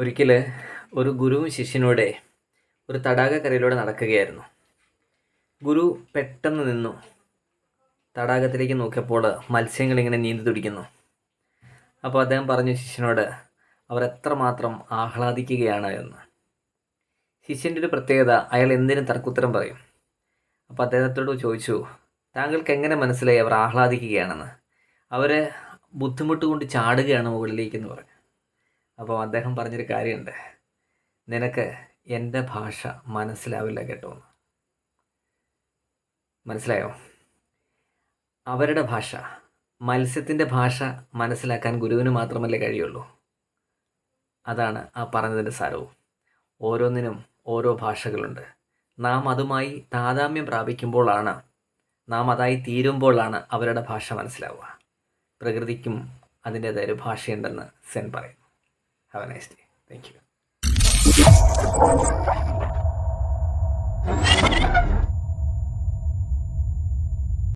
ഒരിക്കൽ ഒരു ഗുരുവും ശിഷ്യനൂടെ ഒരു തടാകക്കരയിലൂടെ നടക്കുകയായിരുന്നു. ഗുരു പെട്ടെന്ന് നിന്നു. തടാകത്തിലേക്ക് നോക്കിയപ്പോൾ മത്സ്യങ്ങളിങ്ങനെ നീന്തി തുടിക്കുന്നു. അപ്പോൾ അദ്ദേഹം പറഞ്ഞു ശിഷ്യനോട്, അവർ എത്രമാത്രം ആഹ്ലാദിക്കുകയാണ് എന്ന്. ശിഷ്യൻ്റെ ഒരു പ്രത്യേകത, അയാൾ എന്തിനും തർക്കുത്തരം പറയും. അപ്പോൾ അദ്ദേഹത്തോട് ചോദിച്ചു, താങ്കൾക്ക് എങ്ങനെ മനസ്സിലായി അവർ ആഹ്ലാദിക്കുകയാണെന്ന്? അവർ ബുദ്ധിമുട്ട് കൊണ്ട് ചാടുകയാണ് മുകളിലേക്കെന്ന് പറഞ്ഞു. അപ്പോൾ അദ്ദേഹം പറഞ്ഞൊരു കാര്യമുണ്ട്, നിനക്ക് എൻ്റെ ഭാഷ മനസ്സിലാവില്ല കേട്ടോ എന്ന്. മനസ്സിലായോ? അവരുടെ ഭാഷ, മത്സ്യത്തിൻ്റെ ഭാഷ മനസ്സിലാക്കാൻ ഗുരുവിന് മാത്രമല്ലേ കഴിയുള്ളൂ. അതാണ് ആ പറഞ്ഞതിൻ്റെ സാരവും. ഓരോന്നിനും ഓരോ ഭാഷകളുണ്ട്. നാം അതുമായി താതാമ്യം പ്രാപിക്കുമ്പോഴാണ്, നാം അതായി തീരുമ്പോഴാണ് അവരുടെ ഭാഷ മനസ്സിലാവുക. പ്രകൃതിക്കും അതിൻ്റേതായ ഒരു ഭാഷയുണ്ടെന്ന് സെൻ പറയുന്നു. Have a nice day. Thank you.